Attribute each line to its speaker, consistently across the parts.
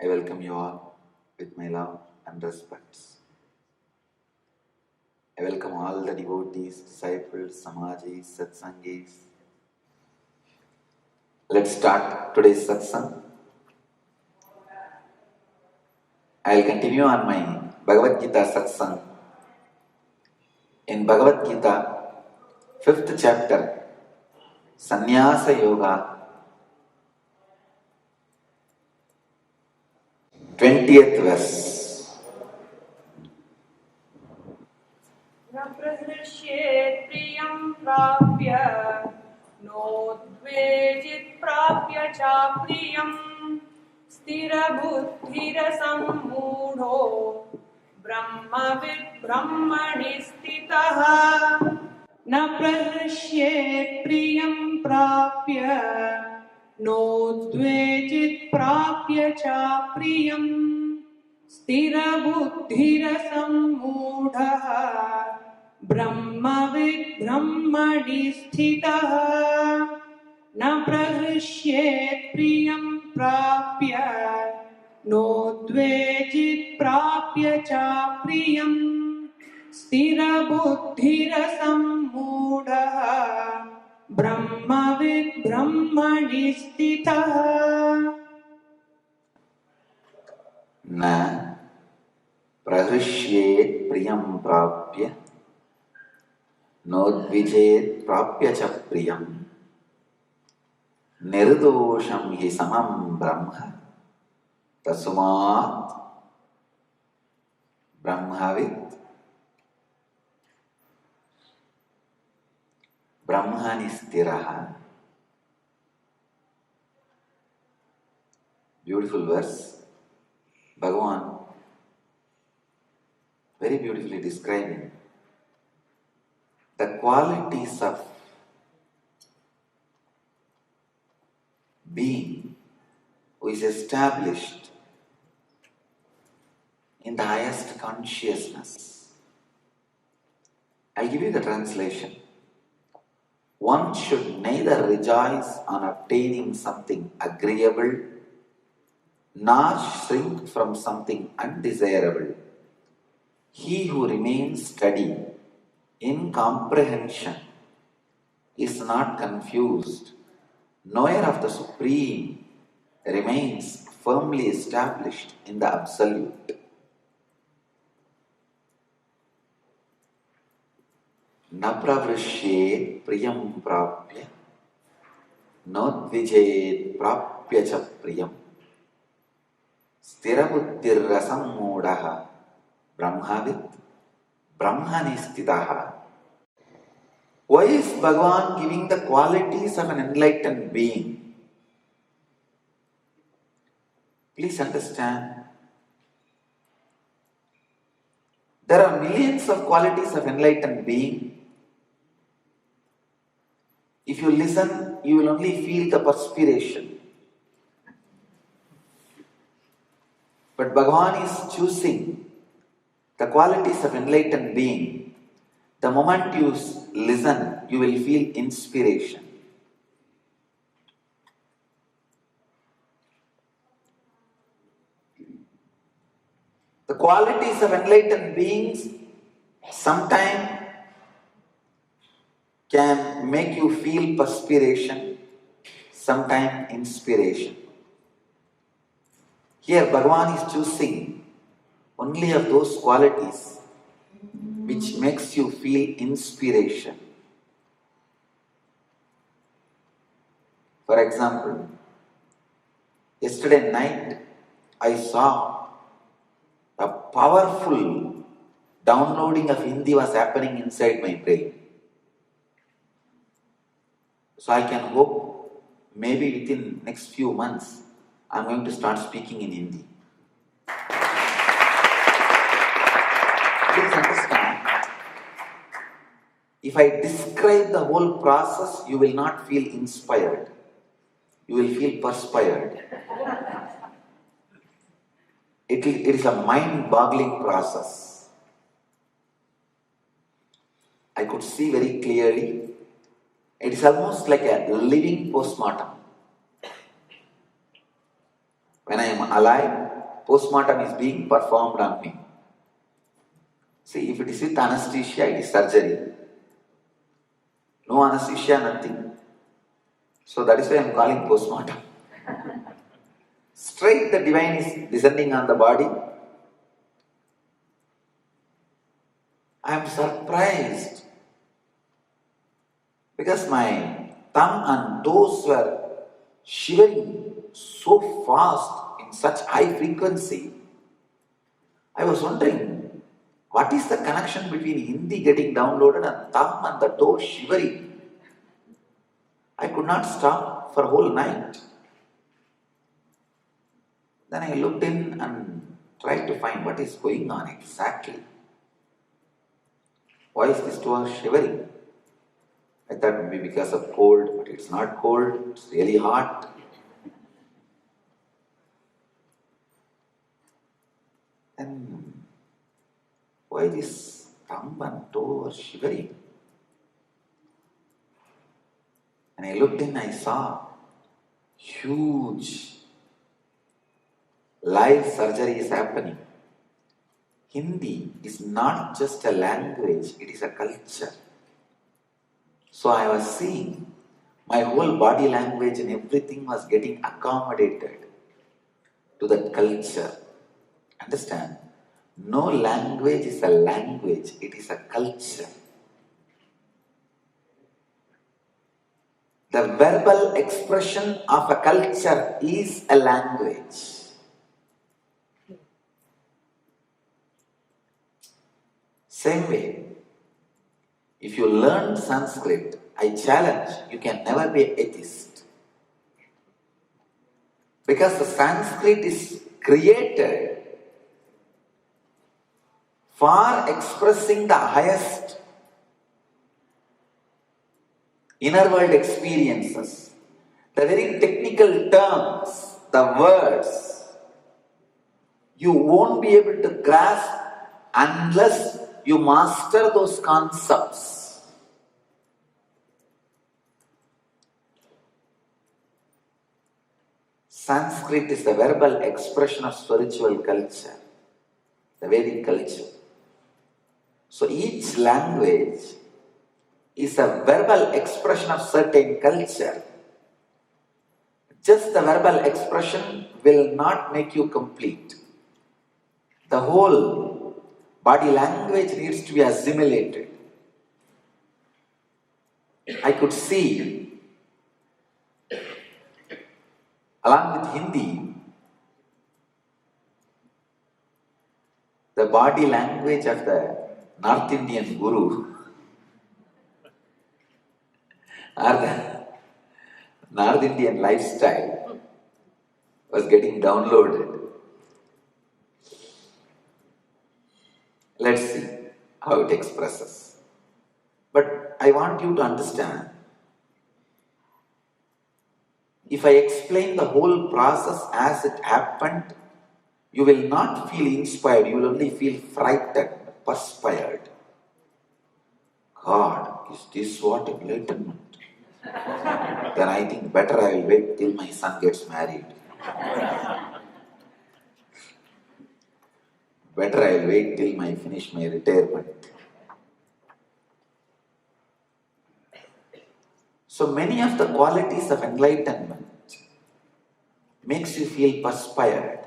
Speaker 1: I welcome you all with my love and respects. I welcome all the devotees, disciples, samajis, satsangis. Let's start today's satsang. I'll continue on my Bhagavad Gita satsang. In Bhagavad Gita, 5th chapter, Sannyasa Yoga, 20th verse.
Speaker 2: न प्रहृष्येत् प्रियं प्राप्य नोद्वेजित् प्राप्य चाप्रियं स्थिरबुद्धिरसम्मूढो ब्रह्मविद् ब्रह्मणि स्थितः न प्रहृष्येत् प्रियं प्राप्य नोद्वेजित् प्राप्य चाप्रियं स्थिरबुद्धिरसम्मूढः ब्रह्मविद् ब्रह्मणि स्थितः न प्रहृष्येत् प्रियं प्राप्य नोद्वेजित् प्राप्य चाप्रियं स्थिरबुद्धिरसम्मूढः ब्रह्मविद् ब्रह्मणि स्थितः
Speaker 1: न प्रहृष्येत् प्रियं प्राप्य नोद्विजेत् प्राप्य च प्रियं निर्दोषं हि समं ब्रह्म तस्मात् ब्रह्मवित् ब्रह्मणि स्थिरः. Beautiful verse. Bhagavan very beautifully describing the qualities of being who is established in the highest consciousness. I'll give you the translation. One should neither rejoice on obtaining something agreeable nor shrink from something undesirable. He who remains steady in comprehension is not confused, knower of the Supreme remains firmly established in the Absolute. न प्रवृष्येत् प्रियं प्राप्य नोद्विजेत् प्राप्य च प्रियं स्थिरबुद्धिरसम्मूढः ब्रह्मवित् ब्रह्मणि स्थितः. Why is Bhagavan giving the qualities of an enlightened being? Please understand. There are millions of qualities of enlightened being. If you listen, you will only feel the perspiration. But Bhagavan is choosing the qualities of enlightened being. The moment you listen, you will feel inspiration. The qualities of enlightened beings sometimes can make you feel perspiration, sometimes inspiration. Here Bhagavan is choosing only of those qualities which makes you feel inspiration. For example, yesterday night I saw a powerful downloading of Hindi was happening inside my brain. So I can hope maybe within next few months I'm going to start speaking in Hindi. Please understand, if I describe the whole process, you will not feel inspired. You will feel perspired. It is a mind-boggling process. I could see very clearly. It is almost like a living postmortem. When I am alive, postmortem is being performed on me. See, if it is with anesthesia, it is surgery. No anesthesia, nothing. So that is why I am calling postmortem. Straight the divine is descending on the body. I am surprised because my thumb and toes were shivering so fast in such high frequency. I was wondering, what is the connection between Hindi getting downloaded and thumb and the toe shivering? I could not stop for a whole night. Then I looked in and tried to find what is going on exactly. Why is this toe shivering? I thought maybe because of cold, but it's not cold, it's really hot. And why this thumb and toe are shivering? And I looked in, I saw huge live surgery is happening. Hindi is not just a language, it is a culture. So I was seeing my whole body language and everything was getting accommodated to that culture. Understand? No language is a language, it is a culture. The verbal expression of a culture is a language. Same way, if you learn Sanskrit, I challenge, you can never be an atheist. Because the Sanskrit is created for expressing the highest inner world experiences. The very technical terms, the words, you won't be able to grasp unless you master those concepts. Sanskrit is the verbal expression of spiritual culture, the Vedic culture. So each language is a verbal expression of certain culture. Just the verbal expression will not make you complete. The whole body language needs to be assimilated. I could see, along with Hindi, the body language of the North Indian Guru or the North Indian lifestyle was getting downloaded. Let's see how it expresses. But I want you to understand, if I explain the whole process as it happened, you will not feel inspired, you will only feel frightened, perspired. God, is this what enlightenment? Then I think better I will wait till my son gets married. Better I will wait till I finish my retirement. So many of the qualities of enlightenment makes you feel perspired.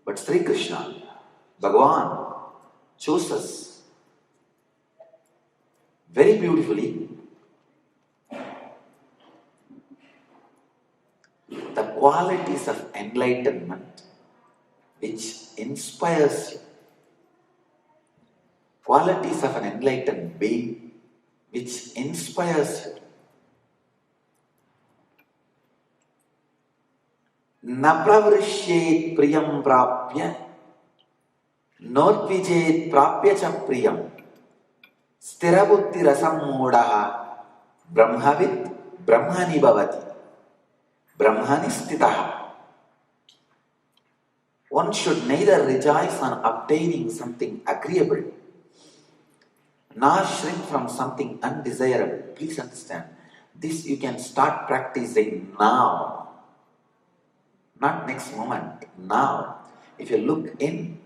Speaker 1: But Sri Krishna, Bhagavan, chooses very beautifully the qualities of enlightenment which inspires you. Qualities of an enlightened being which inspires you. Na pravrishyet priyam prapya, nodvijet prapya cha priyam, sthirabuddhi rasam modaha, brahmavid brahmani bhavati, brahmani sthitaha. One should neither rejoice on obtaining something agreeable, nor shrink from something undesirable. Please understand, this you can start practicing now. not next moment, now. If you look in,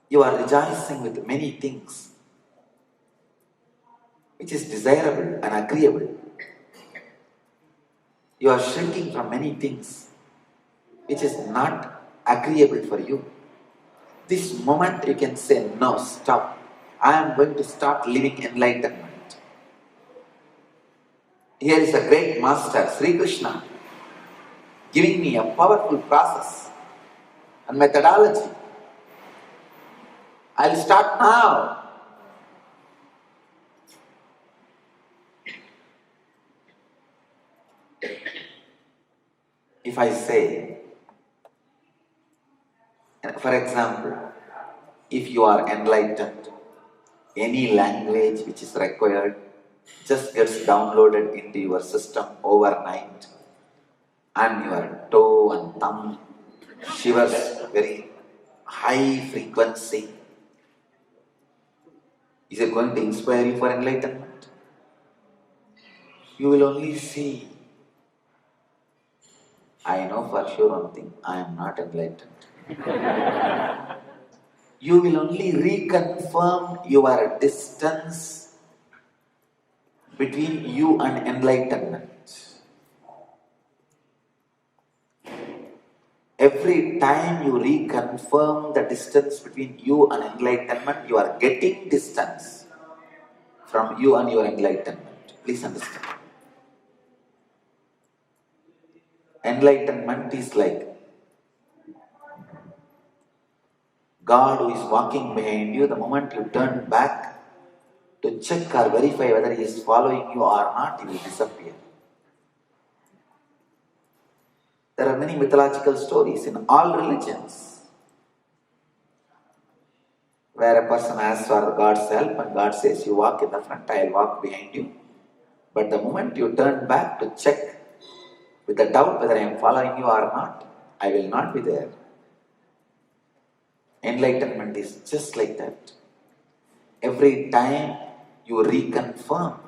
Speaker 1: you are rejoicing with many things which is desirable and agreeable. You are shrinking from many things which is not agreeable for you. This moment you can say, no, stop. I am going to start living enlightenment. Here is a great master, Sri Krishna, giving me a powerful process and methodology. I'll start now. If I say, for example, if you are enlightened, any language which is required just gets downloaded into your system overnight, and your toe and thumb shivers very high frequency. Is it going to inspire you for enlightenment? You will only see. I know for sure one thing, I am not enlightened. You will only reconfirm your distance between you and enlightenment. Every time you reconfirm the distance between you and enlightenment, you are getting distance from you and your enlightenment. Please understand. Enlightenment is like God who is walking behind you. The moment you turn back to check or verify whether he is following you or not, he will disappear. There are many mythological stories in all religions where a person asks for God's help and God says, you walk in the front, I will walk behind you. But the moment you turn back to check with the doubt whether I am following you or not, I will not be there. Enlightenment is just like that. Every time you reconfirm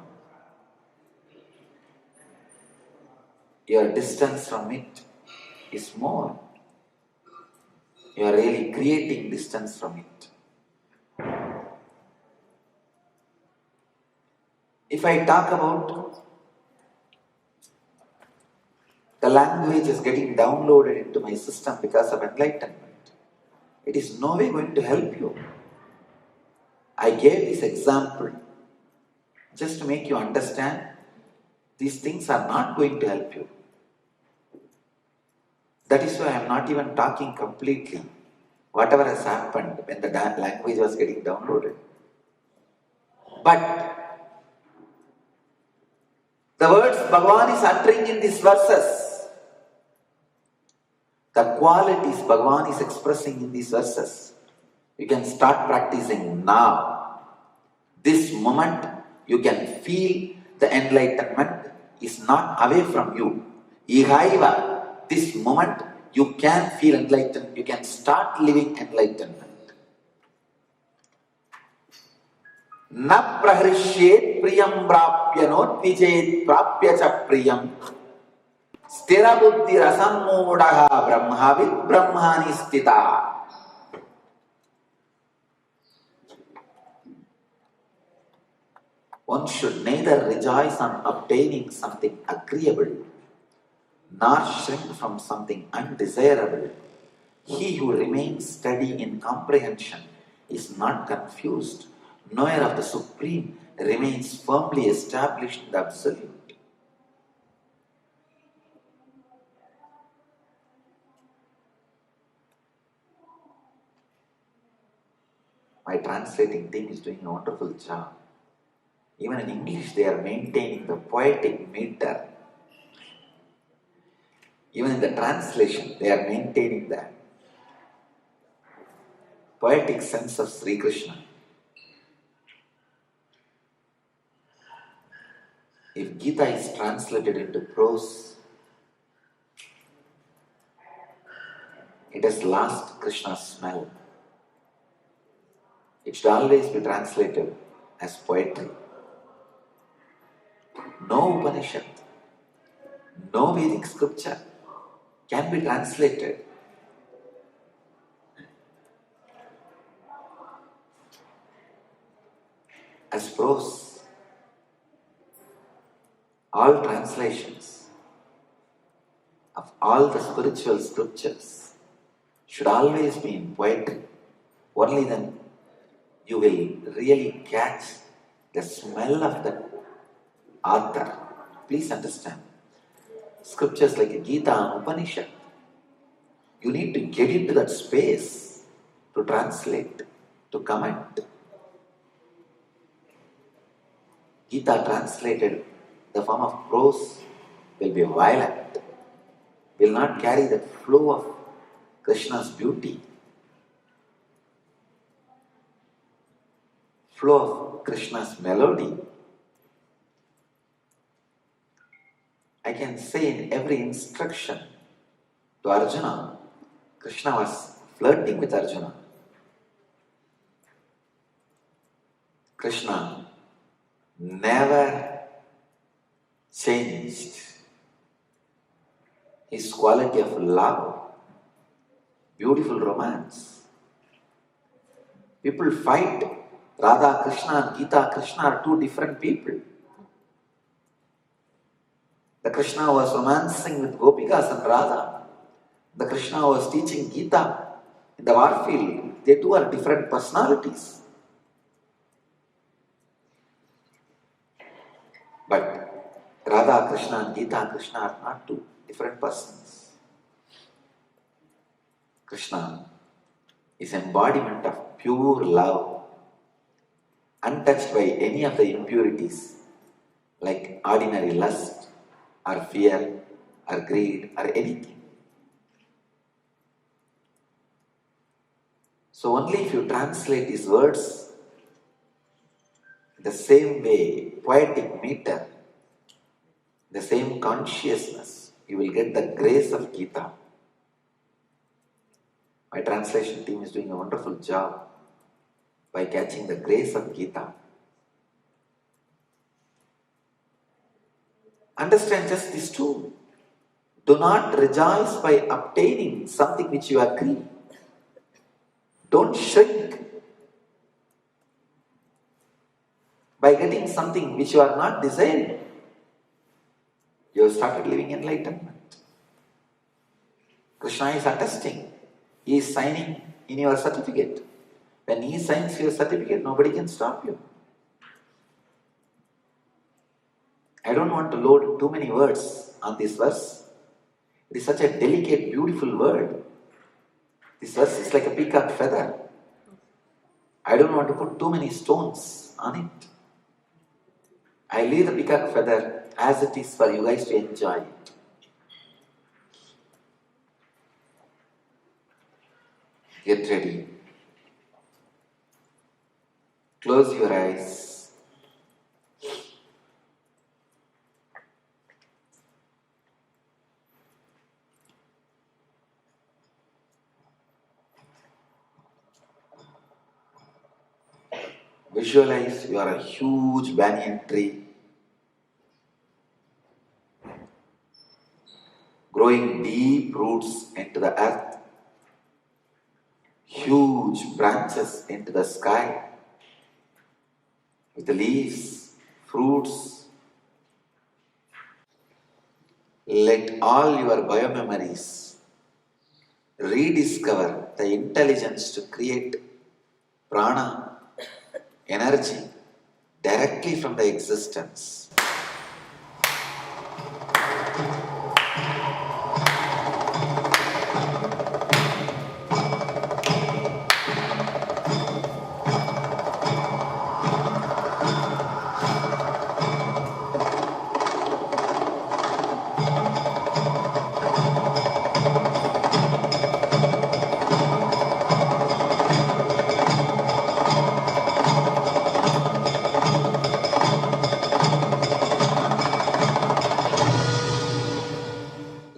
Speaker 1: your distance from it is more. You are really creating distance from it. If I talk about the language is getting downloaded into my system because of enlightenment, it is no way going to help you. I gave this example just to make you understand these things are not going to help you. That is why I am not even talking completely whatever has happened when the language was getting downloaded. But the words Bhagavan is uttering in these verses, the qualities Bhagavan is expressing in these verses, you can start practicing now. This moment you can feel the enlightenment is not away from you. Ihaiva, this moment you can feel enlightened, you can start living enlightenment. Na praharishyet priyam prapya notvijet prapya cha priyam stira buddhi rasammodaha brahmavid brahmani stita. One should neither rejoice on obtaining something agreeable nor shrink from something undesirable. He who remains steady in comprehension is not confused, knower of the Supreme remains firmly established in the Absolute. My translating team is doing a wonderful job. Even in English, they are maintaining the poetic meter. Even in the translation, they are maintaining the poetic sense of Sri Krishna. If Gita is translated into prose, it has lost Krishna's smell. It should always be translated as poetry. No Upanishad, no Vedic scripture can be translated as prose. All translations of all the spiritual scriptures should always be in poetry. Only then you will really catch the smell of the author. Please understand. Scriptures like Gita and Upanishad, you need to get into that space to translate, to comment. Gita translated the form of prose will be violent, will not carry the flow of Krishna's beauty, flow of Krishna's melody. I can say in every instruction to Arjuna, Krishna was flirting with Arjuna. Krishna never changed his quality of love, beautiful romance. People fight. Radha Krishna and Gita Krishna are two different people. The Krishna was romancing with Gopikas and Radha. The Krishna was teaching Gita in the war field. They two are different personalities. But Radha Krishna and Gita Krishna are not two different persons. Krishna is embodiment of pure love, untouched by any of the impurities like ordinary lust or fear or greed or anything. So only if you translate these words the same way, poetic meter, the same consciousness, you will get the grace of Gita. My translation team is doing a wonderful job by catching the grace of Gita. Understand just these two. Do not rejoice by obtaining something which you agree. Don't shrink by getting something which you are not desiring. You have started living enlightenment. Krishna is attesting. He is signing in your certificate. When he signs your certificate, nobody can stop you. I don't want to load too many words on this verse. It is such a delicate, beautiful word. This verse is like a peacock feather. I don't want to put too many stones on it. I leave the peacock feather as it is for you guys to enjoy it. Get ready. Close your eyes. Visualize you are a huge banyan tree growing deep roots into the earth, huge branches into the sky, with leaves, fruits. Let all your biomemories rediscover the intelligence to create prana, energy, directly from the existence.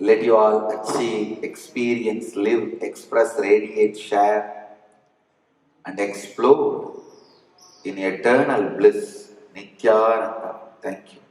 Speaker 1: Let you all achieve, experience, live, express, radiate, share, and explode in eternal bliss. Nityananda. Thank you.